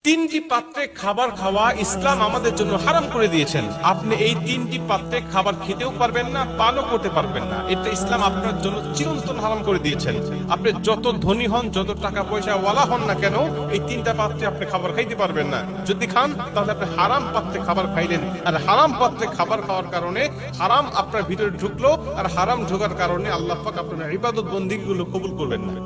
তিনটি পাত্রে খাবার খাওয়া ইসলাম আমাদের জন্য হারাম করে দিয়েছেন। আপনি এই তিনটি পাত্রে খাবার খেতেও পারবেন না, পানও করতে পারবেন না। এটা ইসলাম আপনার জন্য চিরন্তন হারাম করে দিয়েছেন। আপনি যত ধনী হন, যত টাকা পয়সা ওয়ালা হন না কেন, এই তিনটা পাত্রে আপনি খাবার খাইতে পারবেন না। যদি খান তাহলে আপনি হারাম পাত্রে খাবার খাইলেন, আর হারাম পাত্রে খাবার খাওয়ার কারণে হারাম আপনার ভিতরে ঢুকলো, আর হারাম ঢোকার কারণে আল্লাহ পাক আপনার ইবাদত বন্দেগীগুলো কবুল করবেন না।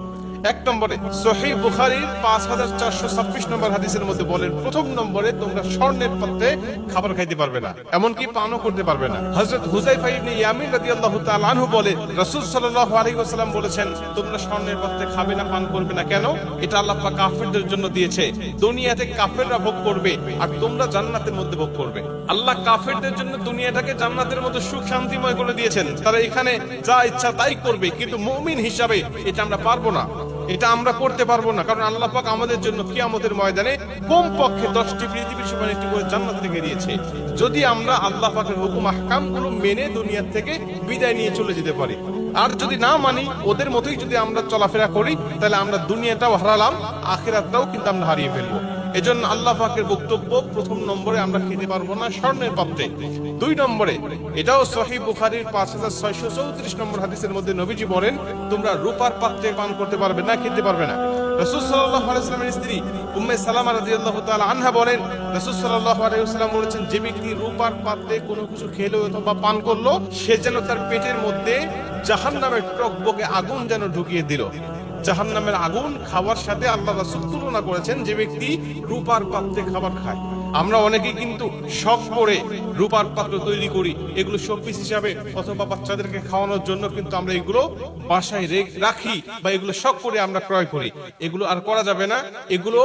এক নম্বরে সহিহ বুখারীর 5426 নম্বর হাদিসের মধ্যে বলেন, প্রথম নম্বরে তোমরা স্বর্ণের পাত্রে খাবার খাইতে পারবে না, এমনকি পানও করতে পারবে না। হযরত হুযায়ফা ইবনে ইয়ামিন রাদিয়াল্লাহু তাআলা আনহু বলে, রাসূল সাল্লাল্লাহু আলাইহি ওয়াসাল্লাম বলেছেন, তোমরা স্বর্ণের পাত্রে খাবে না, পান করবে না। কেন? এটা আল্লাহ পাক কাফেরদের জন্য দিয়েছে। দুনিয়াতে কাফেররা ভোগ করবে, আর তোমরা জান্নাতের মধ্যে ভোগ করবে। আল্লাহ কাফেরদের জন্য দুনিয়াটাকে জান্নাতের মধ্যে সুখ শান্তিময় করে দিয়েছেন। তারা এখানে যা ইচ্ছা তাই করবে, কিন্তু মুমিন হিসাবে এটা আমরা পারবো না, এটা আমরা করতে পারবো না। কারণ আল্লাহ পাক আমাদের জন্য কিয়ামতের ময়দানে কমপক্ষে 10টি পৃথিবীর সমান একটি করে জান্নাত রেখে দিয়েছে। যদি আমরা আল্লাহ পাকের হুকুম আহকামগুলো মেনে দুনিয়া থেকে বিদায় নিয়ে চলে যেতে পারি, আর যদি না মানি, ওদের মতোই যদি আমরা চলাফেরা করি, তাহলে আমরা দুনিয়াটাও হারালাম, আখিরাতটাও কিন্তু আমরা হারিয়ে ফেলবো। এজন্য আল্লাহ পাকের বক্তব্য, প্রথম নম্বরে আমরা খেতে পারবো না স্বর্ণের পাত্রে। দুই নম্বরে, এটাও সহিহ বুখারীর 5634 নম্বর হাদিসের মধ্যে নবীজি বলেন, তোমরা রূপার পাত্রে পান করতে পারবে না, খেতে পারবে না। রাসূল সাল্লাল্লাহু আলাইহি ওয়াসাল্লামের স্ত্রী উম্মে সালামা রাদিয়াল্লাহু তাআলা আনহা বলেন, রাসূল সাল্লাল্লাহু আলাইহি ওয়াসাল্লাম বলেছেন, যে ব্যক্তি রূপার পাত্রে কোনো কিছু খেলো অথবা পান করলো, সে যেন তার পেটের মধ্যে জাহান্নামের টকবকে আগুন যেন ঢুকিয়ে দিল। জাহান্নামের আগুন খাওয়ার সাথে আল্লাহ রাসূল তুলনা করেছেন যে ব্যক্তি রূপার পাত্রে খাবার খায়। আমরা অনেকেই কিন্তু শখ করে রূপার পাত্র তৈরি করি, এগুলো শোপিস হিসাবে অথবা বাচ্চাদেরকে খাওয়ানোর জন্য কিন্তু আমরা এগুলো বাসায় রাখি, বা এগুলো শখ করে আমরা ক্রয় করি। এগুলো আর করা যাবে না। এগুলো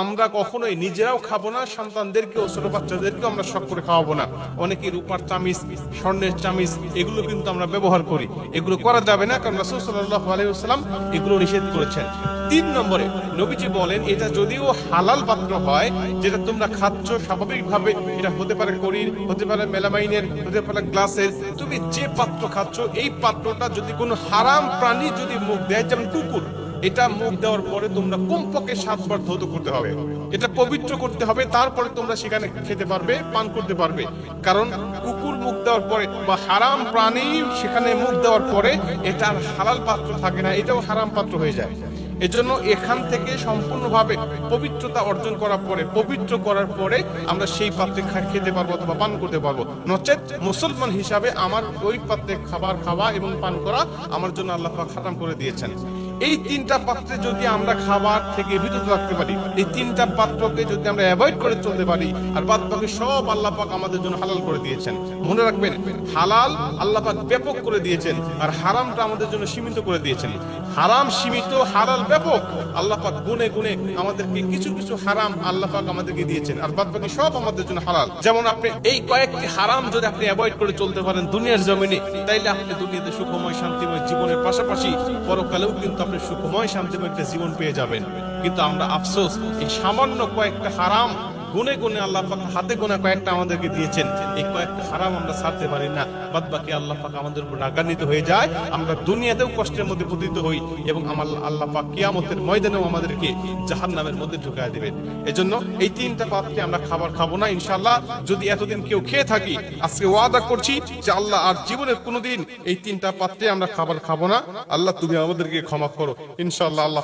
আমরা কখনোই নিজেরাও খাবো না, সন্তানদেরকেও, ছোট বাচ্চাদেরকেও আমরা শখ করে খাওয়াবো না। অনেকেই রূপার চামিচ, স্বর্ণের চামিচ, এগুলো কিন্তু আমরা ব্যবহার করি। এগুলো করা যাবে না, কারণ রাসূল সাল্লাল্লাহু আলাইহি ওয়াসাল্লাম এগুলো নিষেধ করেছেন। তিন নম্বরে নবীজি বলেন, এটা যদিও হালাল পাত্র হয়, যেটা তোমরা খাচ্ছ স্বাভাবিকভাবে, এটা হতে পারে কড়ির, হতে পারে মেলামাইনের, হতে পারে গ্লাসের, তুমি যে পাত্র খাচ্ছ, এই পাত্রটা যদি কোনো হারাম প্রাণী যদি মুখ দেয়, যেমন কুকুর, এটা মুখ দেওয়ার পরে তোমরা কমপক্ষে 7 বার ধৌত করতে হবে, এটা পবিত্র করতে হবে, তারপরে তোমরা সেখানে খেতে পারবে, পান করতে পারবে। কারণ কুকুর মুখ দেওয়ার পরে বা হারাম প্রাণী সেখানে মুখ দেওয়ার পরে এটা আর হালাল পাত্র থাকে না, এটাও হারাম পাত্র হয়ে যায়। এজন্য এখান থেকে সম্পূর্ণভাবে পবিত্রতা অর্জন করার পরে, পবিত্র করার পরে আমরা সেই পাত্রে খেতে পারবো অথবা পান করতে পারবো। নচেত মুসলমান হিসাবে আমার ওই পাত্রে খাবার খাওয়া এবং পান করা আমার জন্য আল্লাহ পাক হারাম করে দিয়েছেন। এই তিনটা পাত্রে যদি আমরা খাবার থেকে বিরত রাখতে পারি, এই তিনটা পাত্রকে যদি আমরা অ্যাভয়েড করে চলতে পারি, আর বাদ বাকি সব আল্লাহ পাক আমাদের জন্য হালাল করে দিয়েছেন। মনে রাখবেন, হালাল আল্লাহ পাক ব্যাপক করে দিয়েছেন, আর হারামটা আমাদের জন্য সীমিত করে দিয়েছেন। হারাম সীমিত, হালাল ব্যাপক। আল্লাহ পাক গুনে গুনে আমাদেরকে কিছু কিছু হারাম আল্লাহ পাক আমাদেরকে দিয়েছেন, আর বাদ বাকি সব আমাদের জন্য হালাল। যেমন আপনি এই কয়েকটি হারাম যদি আপনি অ্যাভয়েড করে চলতে পারেন দুনিয়ার জমিনে, তাইলে আপনি দুনিয়াতে সুখময় শান্তিময় জীবনের পাশাপাশি পরকালেও কিন্তু আপনি সুখময় শান্তিময় একটা জীবন পেয়ে যাবেন। কিন্তু আমরা আফসোস, এই সামান্য কয়েকটা হারাম গুনে গুনে আল্লাহ পাক হাতে গোনা কয়েকটা আমাদেরকে দিয়েছেন, এই কয়েকটা হারাম আমরা ছাড়তে পারি না। বাদ বাকি আল্লাহ পাক আমাদের উপর রাগান্বিত হয়ে যায়, আমরা দুনিয়াতেও কষ্টের মধ্যে পতিত হই, এবং আল্লাহ পাক কিয়ামতের ময়দানেও আমাদেরকে জাহান্নামের মধ্যে ঢুকায় দিবেন। এজন্য এই তিনটা পাত্রে আমরা খাবার খাবো না ইনশাআল্লাহ। যদি এতদিন কেউ খেয়ে থাকি, আজকে ওয়াদা করছি যে আল্লাহ আর জীবনের কোনোদিন এই তিনটা পাত্রে আমরা খাবার খাবো না। আল্লাহ তুমি আমাদেরকে ক্ষমা করো ইনশাআল্লাহ। আল্লাহ